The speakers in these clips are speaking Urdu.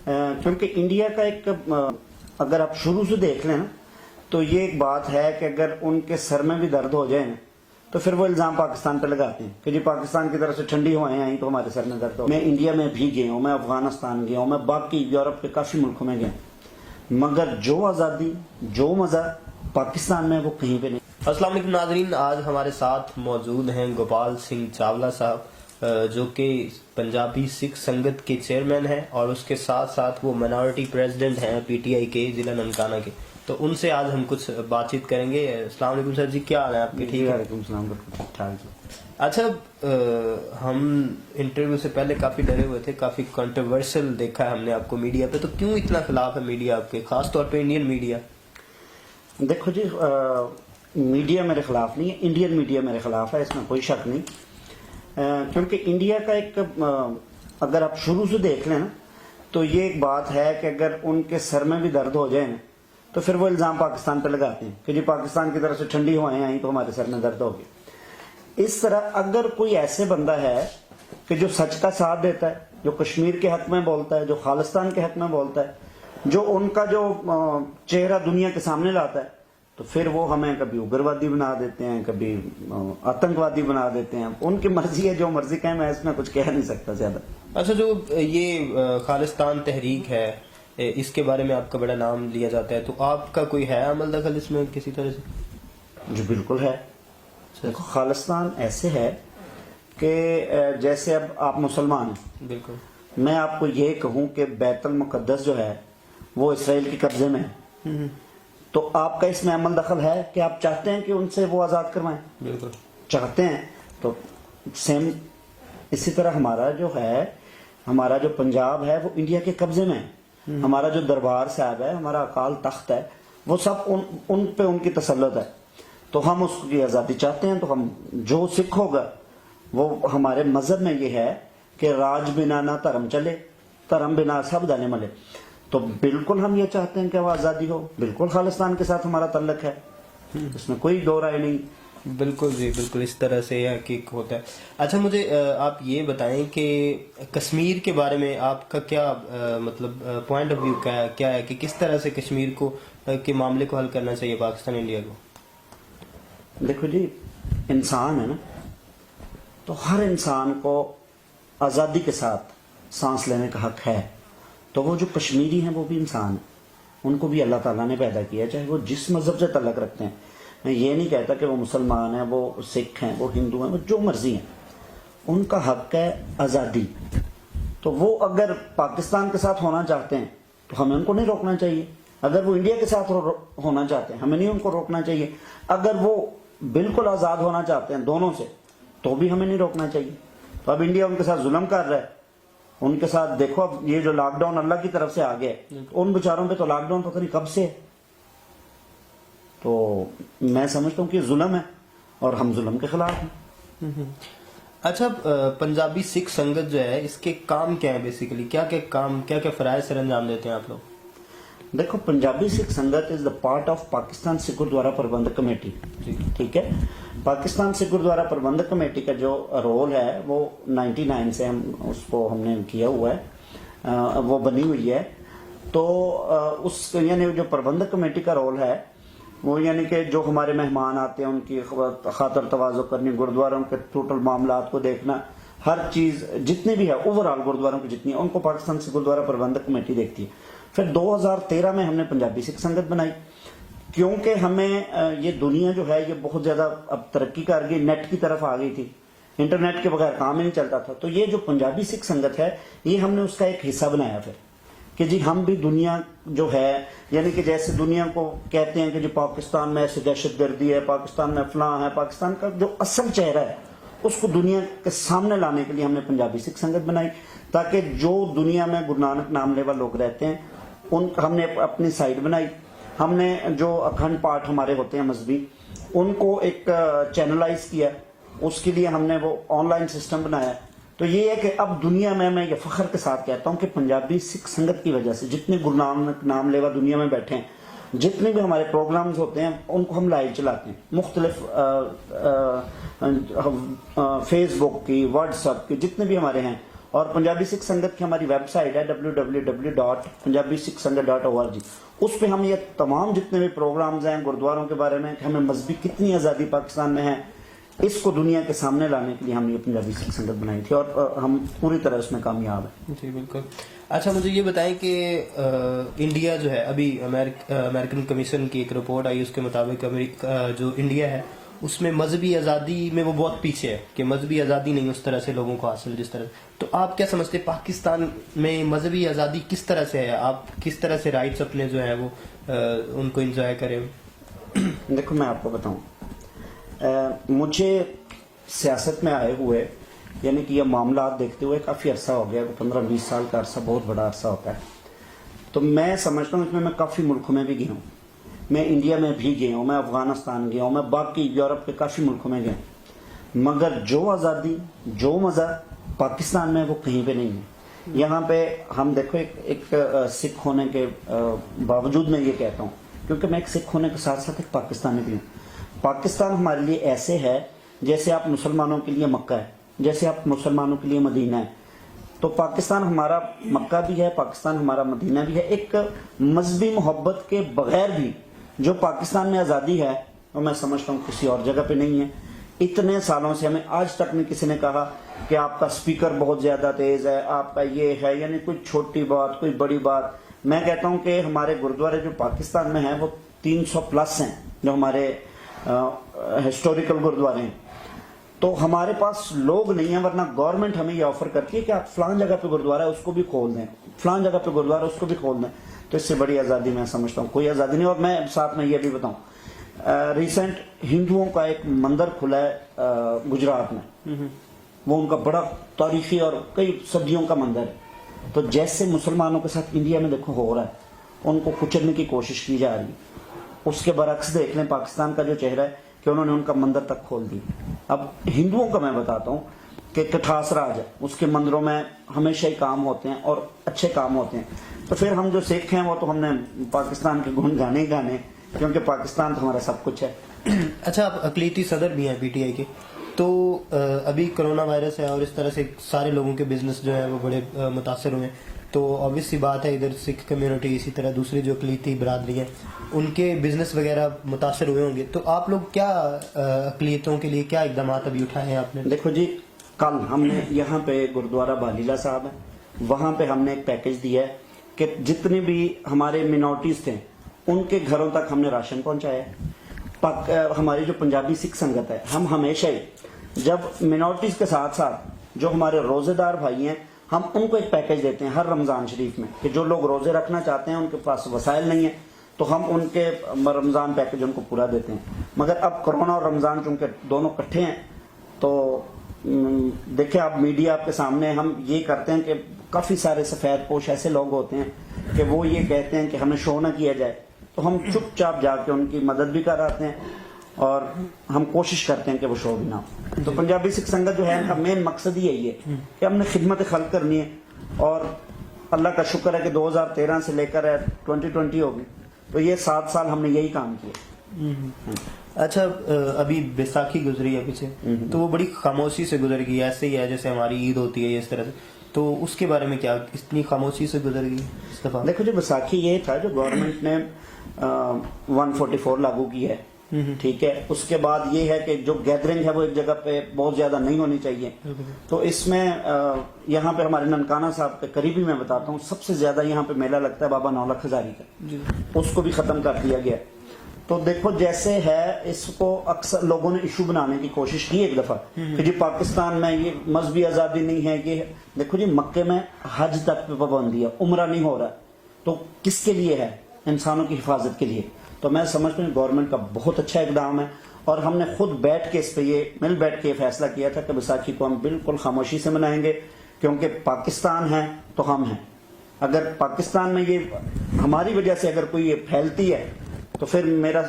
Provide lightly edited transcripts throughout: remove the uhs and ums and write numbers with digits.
کیونکہ انڈیا کا ایک اگر آپ شروع سے دیکھ لیں نا تو یہ ایک بات ہے کہ اگر ان کے سر میں بھی درد ہو جائے نا تو پھر وہ الزام پاکستان پہ لگاتے ہیں کہ جی پاکستان کی طرف سے ٹھنڈی ہوائیں آئیں تو ہمارے سر میں درد ہو. میں انڈیا میں بھی گیا ہوں, میں افغانستان گیا ہوں, میں باقی یورپ کے کافی ملکوں میں گیا ہوں, مگر جو آزادی جو مزہ پاکستان میں وہ کہیں پہ نہیں. السلام علیکم ناظرین, آج ہمارے ساتھ موجود ہیں گوپال سنگھ چاولہ صاحب جو کہ پنجابی سکھ سنگت کے چیئرمین ہیں اور اس کے ساتھ ساتھ وہ مائنورٹی پریزیڈنٹ ہیں پی ٹی آئی کے ضلع ننکانہ کے. تو ان سے آج ہم کچھ بات چیت کریں گے. السلام علیکم سر جی, کیا حال ہے آپ کے؟ ٹھیک ہے, وعلیکم السلام, ٹھیک ٹھاک جی. اچھا, ہم انٹرویو سے پہلے کافی ڈرے ہوئے تھے, کافی کنٹروورشل دیکھا ہے ہم نے آپ کو میڈیا پہ, تو کیوں اتنا خلاف ہے میڈیا آپ کے, خاص طور پہ انڈین میڈیا؟ دیکھو جی, میڈیا میرے خلاف نہیں ہے, انڈین میڈیا میرے خلاف ہے, اس میں کوئی شک نہیں. کیونکہ انڈیا کا ایک اگر آپ شروع سے دیکھ لیں نا تو یہ ایک بات ہے کہ اگر ان کے سر میں بھی درد ہو جائے نا تو پھر وہ الزام پاکستان پہ لگاتے ہیں کہ جی پاکستان کی طرف سے ٹھنڈی ہوائیں آئیں تو ہمارے سر میں درد ہوگی. اس طرح اگر کوئی ایسے بندہ ہے کہ جو سچ کا ساتھ دیتا ہے, جو کشمیر کے حق میں بولتا ہے, جو خالصتان کے حق میں بولتا ہے, جو ان کا جو چہرہ دنیا کے سامنے لاتا ہے, تو پھر وہ ہمیں کبھی اگروادی بنا دیتے ہیں, کبھی آتنکوادی بنا دیتے ہیں. ان کی مرضی ہے, جو مرضی کہیں, میں اس میں کچھ کہہ نہیں سکتا زیادہ. اچھا, جو یہ خالصتان تحریک ہے اس کے بارے میں آپ کا بڑا نام لیا جاتا ہے, تو آپ کا کوئی ہے عمل دخل اس میں کسی طرح سے؟ جو بالکل ہے. دیکھو, خالصتان ایسے ہے کہ جیسے اب آپ مسلمان ہیں, بالکل, میں آپ کو یہ کہوں کہ بیت المقدس جو ہے وہ اسرائیل کے قبضے میں ہے, تو آپ کا اس میں عمل دخل ہے کہ آپ چاہتے ہیں کہ ان سے وہ آزاد کروائیں؟ بالکل چاہتے ہیں. تو سیم اسی طرح ہمارا جو ہے, ہمارا جو پنجاب ہے وہ انڈیا کے قبضے میں ہے. ہمارا جو دربار صاحب ہے, ہمارا اکال تخت ہے, وہ سب ان پہ ان کی تسلط ہے. تو ہم اس کی آزادی چاہتے ہیں. تو ہم جو سکھ ہوگا وہ ہمارے مذہب میں یہ ہے کہ راج بنا نہ دھرم چلے, دھرم بنا سب دانے ملے. تو بالکل ہم یہ چاہتے ہیں کہ وہ آزادی ہو. بالکل خالصتان کے ساتھ ہمارا تعلق ہے, اس میں کوئی دو رائے نہیں. بالکل جی, بالکل اس طرح سے حقیق ہوتا ہے. اچھا, مجھے آپ یہ بتائیں کہ کشمیر کے بارے میں آپ کا کیا مطلب پوائنٹ آف ویو کیا ہے کہ کس طرح سے کشمیر کو کے معاملے کو حل کرنا چاہیے پاکستان انڈیا کو؟ دیکھو جی, انسان ہے نا, تو ہر انسان کو آزادی کے ساتھ سانس لینے کا حق ہے. تو وہ جو کشمیری ہیں وہ بھی انسان ہیں, ان کو بھی اللہ تعالیٰ نے پیدا کیا, چاہے وہ جس مذہب سے تعلق رکھتے ہیں. میں یہ نہیں کہتا کہ وہ مسلمان ہیں, وہ سکھ ہیں, وہ ہندو ہیں, وہ جو مرضی ہیں, ان کا حق ہے آزادی. تو وہ اگر پاکستان کے ساتھ ہونا چاہتے ہیں تو ہمیں ان کو نہیں روکنا چاہیے. اگر وہ انڈیا کے ساتھ ہونا چاہتے ہیں ہمیں نہیں ان کو روکنا چاہیے. اگر وہ بالکل آزاد ہونا چاہتے ہیں دونوں سے تو بھی ہمیں نہیں روکنا چاہیے. تو اب انڈیا ان کے ساتھ ظلم کر رہا ہے, ان کے ساتھ دیکھو اب یہ جو لاک ڈاؤن اللہ کی طرف سے آ گیا ہے, ان بیچاروں پہ تو لاک ڈاؤن پتہ نہیں کب سے ہے. تو میں سمجھتا ہوں کہ ظلم ہے اور ہم ظلم کے خلاف ہیں. اچھا, پنجابی سکھ سنگت جو ہے اس کے کام کیا ہے بیسیکلی, کیا کیا کام, کیا کیا فرائض سر انجام دیتے ہیں آپ لوگ؟ دیکھو, Punjabi Sikh Sangat is the part of Pakistan Sikh Gurdwara Prabandhak committee. ٹھیک ہے, پاکستان سکھ گردوارا پربندھک کمیٹی کا جو رول ہے وہ 99 سے ہم نے کیا ہوا ہے, وہ بنی ہوئی ہے. تو اس یعنی جو پربندھک کمیٹی کا رول ہے وہ یعنی کہ جو ہمارے مہمان آتے ہیں ان کی خاطر تواضع کرنی, گردواروں کے ٹوٹل معاملات کو دیکھنا, ہر چیز جتنی بھی ہے اوور آل گردواروں کی جتنی, ان کو پاکستان سکھ گردوارا پربندھک کمیٹی دیکھتی ہے. پھر 2013 میں ہم نے پنجابی سکھ سنگت بنائی, کیونکہ ہمیں یہ دنیا جو ہے یہ بہت زیادہ اب ترقی کر گئی, نیٹ کی طرف آ گئی تھی, انٹرنیٹ کے بغیر کام ہی نہیں چلتا تھا. تو یہ جو پنجابی سکھ سنگت ہے یہ ہم نے اس کا ایک حصہ بنایا پھر کہ جی ہم بھی دنیا جو ہے, یعنی کہ جیسے دنیا کو کہتے ہیں کہ جی پاکستان میں ایسے دہشت گردی ہے, پاکستان میں فلاں ہے, پاکستان کا جو اصل چہرہ ہے اس کو دنیا کے سامنے لانے کے لیے ہم نے پنجابی سکھ سنگت بنائی, تاکہ جو دنیا میں گرو نانک نام لیوا لوگ رہتے ہیں ان ہم نے اپنی سائٹ بنائی. ہم نے جو اکھنڈ پاٹ ہمارے ہوتے ہیں مذہبی, ان کو ایک چینلائز کیا, اس کے لیے ہم نے وہ آن لائن سسٹم بنایا. تو یہ ہے کہ اب دنیا میں یہ فخر کے ساتھ کہتا ہوں کہ پنجابی سکھ سنگت کی وجہ سے جتنے گرو نانک نام لیوا دنیا میں بیٹھے ہیں, جتنے بھی ہمارے پروگرامز ہوتے ہیں ان کو ہم لائیو چلاتے ہیں, مختلف فیس بک کی, واٹس ایپ کی, جتنے بھی ہمارے ہیں اور پنجابی سکھ سنگت کی ہماری ویب سائٹ ہے www.punjabisikhsangat.org. اس پہ ہم یہ تمام جتنے بھی پروگرامز ہیں گرودواروں کے بارے میں کہ ہمیں مذہبی کتنی آزادی پاکستان میں ہے اس کو دنیا کے سامنے لانے کے لیے ہم یہ پنجابی سکھ سنگت بنائی تھی اور ہم پوری طرح اس میں کامیاب ہیں. جی بالکل. اچھا مجھے یہ بتائیں کہ انڈیا جو ہے ابھی امریکن کمیشن کی ایک رپورٹ آئی اس کے مطابق جو انڈیا ہے اس میں مذہبی آزادی میں وہ بہت پیچھے ہے کہ مذہبی آزادی نہیں اس طرح سے لوگوں کو حاصل جس طرح. تو آپ کیا سمجھتے ہیں پاکستان میں مذہبی آزادی کس طرح سے ہے؟ آپ کس طرح سے رائٹس اپنے جو ہیں وہ ان کو انجوائے کریں؟ دیکھو میں آپ کو بتاؤں, مجھے سیاست میں آئے ہوئے یعنی کہ یہ معاملات دیکھتے ہوئے کافی عرصہ ہو گیا, 15-20 سال کا عرصہ بہت بڑا عرصہ ہوتا ہے. تو میں سمجھتا ہوں اس میں کافی ملکوں میں بھی گیا ہوں, میں انڈیا میں بھی گیا ہوں, میں افغانستان گیا ہوں, میں باقی یورپ کے کافی ملکوں میں گیا ہوں, مگر جو آزادی جو مزہ پاکستان میں وہ کہیں پہ نہیں ہے. یہاں پہ ہم دیکھو ایک سکھ ہونے کے باوجود میں یہ کہتا ہوں کیونکہ میں ایک سکھ ہونے کے ساتھ ساتھ ایک پاکستانی بھی ہوں. پاکستان ہمارے لیے ایسے ہے جیسے آپ مسلمانوں کے لیے مکہ ہے, جیسے آپ مسلمانوں کے لیے مدینہ ہے. تو پاکستان ہمارا مکہ بھی ہے, پاکستان ہمارا مدینہ بھی ہے. ایک مذہبی محبت کے بغیر بھی جو پاکستان میں آزادی ہے وہ میں سمجھتا ہوں کسی اور جگہ پہ نہیں ہے. اتنے سالوں سے ہمیں آج تک نہیں کسی نے کہا کہ آپ کا سپیکر بہت زیادہ تیز ہے, آپ کا یہ ہے, یعنی کوئی چھوٹی بات کوئی بڑی بات. میں کہتا ہوں کہ ہمارے گرودوارے جو پاکستان میں ہیں وہ 300+ ہیں جو ہمارے ہسٹوریکل گرودوارے ہیں. تو ہمارے پاس لوگ نہیں ہیں, ورنہ گورنمنٹ ہمیں یہ آفر کرتی ہے کہ آپ فلان جگہ پہ گرودوارہ ہے اس کو بھی کھول دیں, فلان جگہ پہ گرودوارہ اس کو بھی کھول دیں. تو اس سے بڑی آزادی میں سمجھتا ہوں کوئی آزادی نہیں. اور میں ساتھ میں یہ بھی بتاؤں, ریسنٹ ہندوؤں کا ایک مندر کھلا ہے گجرات میں, وہ ان کا بڑا تاریخی اور کئی صدیوں کا مندر ہے. تو جیسے مسلمانوں کے ساتھ انڈیا میں دیکھو ہو رہا ہے, ان کو کچلنے کی کوشش کی جا رہی ہے, اس کے برعکس دیکھ لیں پاکستان کا جو چہرہ ہے کہ انہوں نے ان کا مندر تک کھول دی. اب ہندوؤں کا میں بتاتا ہوں کہ کٹھاس راج ہے, اس کے مندروں میں ہمیشہ ہی کام ہوتے ہیں اور اچھے کام ہوتے ہیں. تو پھر ہم جو سکھ ہیں وہ تو ہم نے پاکستان کے گن گانے ہی گانے, کیونکہ پاکستان تو ہمارا سب کچھ ہے. اچھا آپ اقلیتی صدر بھی ہیں پی ٹی آئی کے, تو ابھی کرونا وائرس ہے اور اس طرح سے سارے لوگوں کے بزنس جو ہے وہ بڑے متاثر ہوئے. تو obvious سی بات ہے ادھر سکھ کمیونٹی اسی طرح دوسری جو اقلیتی برادری ہیں ان کے بزنس وغیرہ متاثر ہوئے ہوں گے. تو آپ لوگ کیا اقلیتوں کے لیے کیا اقدامات ابھی اٹھائے ہیں آپ نے؟ دیکھو جی, کل ہم نے یہاں پہ گرودوارہ بالیلا صاحب ہے, وہاں پہ ہم نے ایک پیکج دیا ہے کہ جتنے بھی ہمارے منورٹیز تھے ان کے گھروں تک ہم نے راشن پہنچایا ہے. ہماری جو پنجابی سکھ سنگت ہے ہم ہمیشہ ہی جب منورٹیز کے ساتھ ساتھ جو ہمارے روزے دار بھائی ہیں ہم ان کو ایک پیکج دیتے ہیں ہر رمضان شریف میں کہ جو لوگ روزے رکھنا چاہتے ہیں ان کے پاس وسائل نہیں ہیں تو ہم ان کے رمضان پیکج ان کو پورا دیتے ہیں. مگر اب کرونا اور رمضان چونکہ دونوں کٹھے ہیں تو دیکھیں آپ میڈیا آپ کے سامنے ہم یہ کرتے ہیں کہ کافی سارے سفید پوش ایسے لوگ ہوتے ہیں کہ وہ یہ کہتے ہیں کہ ہمیں شو نہ کیا جائے, تو ہم چپ چاپ جا کے ان کی مدد بھی کراتے ہیں اور ہم کوشش کرتے ہیں کہ وہ شو بھی نہ ہو. تو پنجابی سکھ سنگت جو ہے ان کا مین مقصد ہی یہی ہے کہ ہم نے خدمت خلق کرنی ہے, اور اللہ کا شکر ہے کہ 2013 سے لے کر 2020 ہوگی تو یہ 7 سال ہم نے یہی کام کیا. اچھا ابھی بیساکھی گزری ہے پیچھے, تو وہ بڑی خاموشی سے گزر گئی, ایسے ہی ہے جیسے ہماری عید ہوتی ہے اس طرح سے, تو اس کے بارے میں کیا اتنی خاموشی سے گزر گئی اس دفعہ؟ دیکھو جو بیساکھی یہ تھا جو گورنمنٹ نے 144 لاگو کی ہے, ٹھیک ہے, اس کے بعد یہ ہے کہ جو گیدرنگ ہے وہ ایک جگہ پہ بہت زیادہ نہیں ہونی چاہیے. تو اس میں یہاں پہ ہمارے ننکانہ صاحب کے قریبی میں بتاتا ہوں سب سے زیادہ یہاں پہ میلہ لگتا ہے بابا نولکھ ہزاری کا, اس کو بھی ختم کر دیا گیا. تو دیکھو جیسے ہے اس کو اکثر لوگوں نے ایشو بنانے کی کوشش کی ایک دفعہ کہ جی پاکستان میں یہ مذہبی آزادی نہیں ہے. یہ دیکھو جی مکے میں حج تک پہ پابندی ہے, عمرہ نہیں ہو رہا, تو کس کے لیے ہے؟ انسانوں کی حفاظت کے لیے. تو میں سمجھتا ہوں گورنمنٹ کا بہت اچھا اقدام ہے, اور ہم نے خود بیٹھ کے اس پہ یہ مل بیٹھ کے یہ فیصلہ کیا تھا کہ بیساکھی کو ہم بالکل خاموشی سے منائیں گے, کیونکہ پاکستان ہے تو ہم ہیں. اگر پاکستان میں یہ ہماری وجہ سے اگر کوئی یہ پھیلتی ہے تو پھر میرا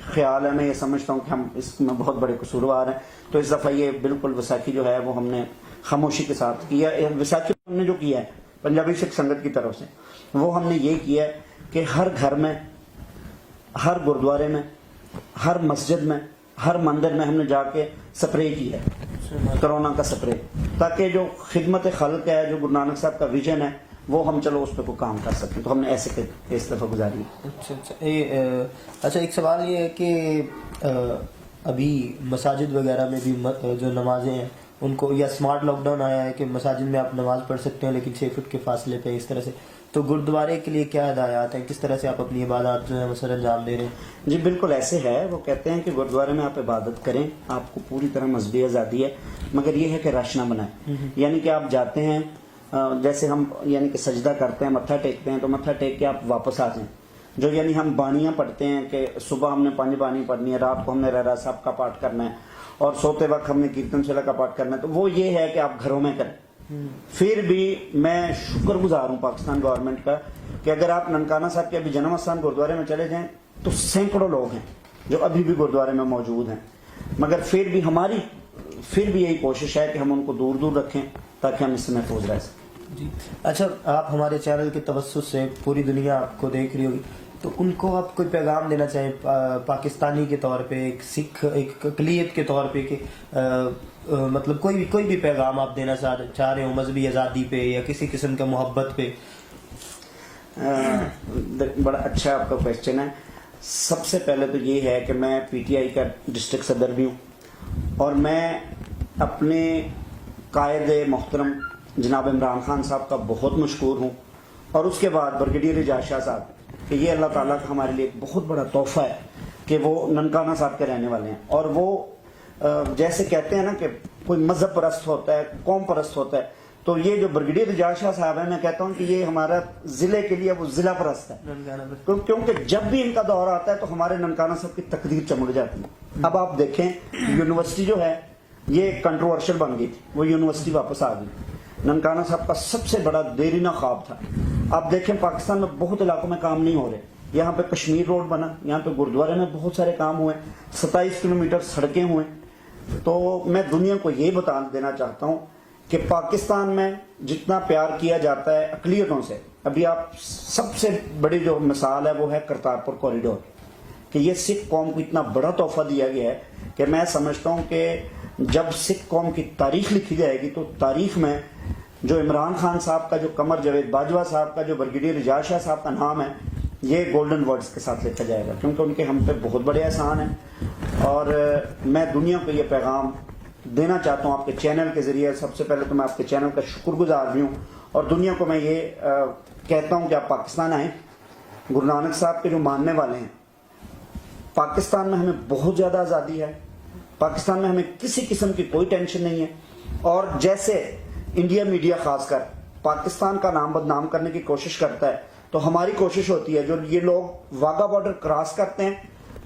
خیال ہے, میں یہ سمجھتا ہوں کہ ہم اس میں بہت بڑے قصوروار ہیں. تو اس دفعہ یہ بالکل بیساکھی جو ہے وہ ہم نے خاموشی کے ساتھ کیا. بیساکھی ہم نے جو کیا ہے پنجابی سکھ سنگت کی طرف سے وہ ہم نے یہ کیا ہے کہ ہر گھر میں, ہر گرودوارے میں, ہر مسجد میں, ہر مندر میں ہم نے جا کے سپرے کی ہے کرونا کا سپرے، تاکہ جو خدمت خلق ہے، جو گرو نانک صاحب کا ویژن ہے، وہ ہم چلو اس پہ کوئی کام کر سکیں، تو ہم نے ایسے اس دفعہ گزاری. اچھا ایک سوال یہ ہے کہ ابھی مساجد وغیرہ میں بھی جو نمازیں ہیں ان کو، یا اسمارٹ لاک ڈاؤن آیا ہے کہ مساجد میں آپ نماز پڑھ سکتے ہیں لیکن 6 فٹ کے فاصلے پہ، اس طرح سے، تو گرودوارے کے لیے کیا ہدایات ہیں، کس طرح سے آپ اپنی عبادات جو ہے مثلا انجام دے رہے ہیں؟ جی بالکل ایسے ہے، وہ کہتے ہیں کہ گرودوارے میں آپ عبادت کریں، آپ کو پوری طرح مذہبی آزادی ہے، مگر یہ ہے کہ رش نہ بنائیں. یعنی کہ آپ جاتے ہیں، جیسے ہم یعنی کہ سجدہ کرتے ہیں، متھا ٹیکتے ہیں، تو متھا ٹیک کے آپ واپس آ جائیں. جو یعنی ہم بانیاں پڑھتے ہیں کہ صبح ہم نے 5 بانی پڑھنی ہے، رات کو ہم نے رہرا صاحب کا پاٹ کرنا ہے، اور سوتے وقت ہم نے کیرتن شیلا کا پاٹ کرنا ہے، تو وہ یہ ہے کہ آپ گھروں میں کریں. پھر بھی میں شکر گزار ہوں پاکستان گورنمنٹ کا کہ اگر آپ ننکانہ صاحب کے ابھی جنم استھان گرودوارے میں چلے جائیں تو سینکڑوں لوگ ہیں جو ابھی بھی گرودوارے میں موجود ہیں، مگر پھر بھی ہماری یہی کوشش ہے کہ ہم ان کو دور دور رکھیں تاکہ ہم اس سے محفوظ رہ سکیں. جی اچھا، آپ ہمارے چینل کے توسط سے پوری دنیا آپ کو دیکھ رہی ہوگی، تو ان کو آپ کوئی پیغام دینا چاہیں پاکستانی کے طور پہ، ایک سکھ، ایک اقلیت کے طور پہ، کہ مطلب کوئی بھی پیغام آپ دینا چاہ رہے ہو مذہبی آزادی پہ یا کسی قسم کا محبت پہ؟ بڑا اچھا آپ کا کویشچن ہے. سب سے پہلے تو یہ ہے کہ میں پی ٹی آئی کا ڈسٹرکٹ صدر بھی ہوں، اور میں اپنے قائد محترم جناب عمران خان صاحب کا بہت مشکور ہوں، اور اس کے بعد بریگیڈیئر اعجاز شاہ صاحب، کہ یہ اللہ تعالیٰ کا ہمارے لیے ایک بہت بڑا تحفہ ہے کہ وہ ننکانہ صاحب کے رہنے والے ہیں. اور وہ جیسے کہتے ہیں نا کہ کوئی مذہب پرست ہوتا ہے، قوم پرست ہوتا ہے، تو یہ جو بریگیڈیئر اعجاز شاہ صاحب ہیں، میں کہتا ہوں کہ یہ ہمارا ضلع کے لیے وہ ضلع پرست ہے، کیونکہ جب بھی ان کا دور آتا ہے تو ہمارے ننکانہ صاحب کی تقدیر چمک جاتی ہے. اب آپ دیکھیں یونیورسٹی جو ہے یہ کنٹروورشل بن گئی تھی، وہ یونیورسٹی واپس آ گئی. ننکانہ صاحب کا سب سے بڑا دیرینہ خواب تھا. آپ دیکھیں پاکستان میں بہت علاقوں میں کام نہیں ہو رہے، یہاں پہ کشمیر روڈ بنا، یہاں پہ گرودوارے میں بہت سارے کام ہوئے، 27 کلومیٹر سڑکیں ہوئے. تو میں دنیا کو یہ بتا دینا چاہتا ہوں کہ پاکستان میں جتنا پیار کیا جاتا ہے اقلیتوں سے، ابھی آپ سب سے بڑی جو مثال ہے وہ ہے کرتارپور کوریڈور، کہ یہ سکھ قوم کو اتنا بڑا تحفہ دیا گیا ہے کہ میں سمجھتا ہوں کہ جب سکھ قوم کی تاریخ لکھی جائے گی تو تاریخ میں جو عمران خان صاحب کا، جو قمر جاوید باجوہ صاحب کا، جو بریگیڈیئر اعجاز شاہ صاحب کا نام ہے، یہ گولڈن ورڈز کے ساتھ لکھا جائے گا، کیونکہ ان کے ہم پہ بہت بڑے احسان ہیں. اور میں دنیا کو یہ پیغام دینا چاہتا ہوں آپ کے چینل کے ذریعے. سب سے پہلے تو میں آپ کے چینل کا شکر گزار بھی ہوں، اور دنیا کو میں یہ کہتا ہوں کہ آپ پاکستان آئیں. گرو نانک صاحب کے جو ماننے والے ہیں، پاکستان میں ہمیں بہت زیادہ آزادی ہے، پاکستان میں ہمیں کسی قسم کی کوئی ٹینشن نہیں ہے. اور جیسے انڈیا میڈیا خاص کر پاکستان کا نام بدنام کرنے کی کوشش کرتا ہے، تو ہماری کوشش ہوتی ہے جو یہ لوگ واگا بارڈر کراس کرتے ہیں،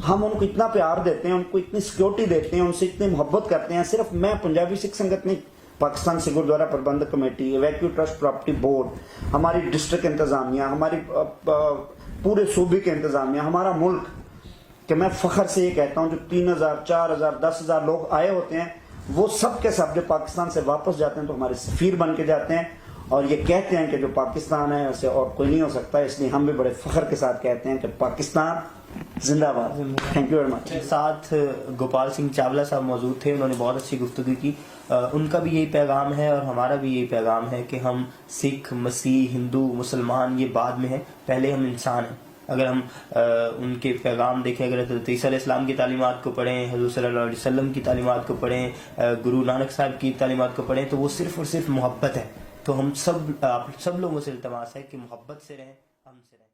ہم ان کو اتنا پیار دیتے ہیں، ان کو اتنی سیکورٹی دیتے ہیں، ان سے اتنی محبت کرتے ہیں. صرف میں پنجابی سکھ سنگت نہیں، Pakistan Sikh Gurdwara Prabandhak committee, evacuee trust property board, ہماری ڈسٹرکٹ انتظامیہ، ہماری پورے صوبے کے انتظامیہ، ہمارا ملک، کہ میں فخر سے یہ کہتا ہوں جو 3000 4000 10,000 لوگ آئے ہوتے ہیں، وہ سب کے سب جو پاکستان سے واپس جاتے ہیں تو ہمارے سفیر بن کے جاتے ہیں، اور یہ کہتے ہیں کہ جو پاکستان ہے اسے اور کوئی نہیں ہو سکتا. اس لیے ہم بھی بڑے فخر کے ساتھ کہتے ہیں کہ پاکستان زندہ باد. Thank you very much. ساتھ گوپال سنگھ چاولہ صاحب موجود تھے، انہوں نے بہت اچھی گفتگو کی. ان کا بھی یہی پیغام ہے اور ہمارا بھی یہی پیغام ہے کہ ہم سکھ، مسیح، ہندو، مسلمان یہ بعد میں ہیں، پہلے ہم انسان ہیں. اگر ہم ان کے پیغام دیکھیں، اگر حضرت عیسیٰ علیہ السلام کی تعلیمات کو پڑھیں، حضور صلی اللہ علیہ وسلم کی تعلیمات کو پڑھیں، گرو نانک صاحب کی تعلیمات کو پڑھیں، تو وہ صرف اور صرف محبت ہے. تو ہم آپ سب لوگوں سے التماس ہے کہ محبت سے رہیں، ہم سے رہیں.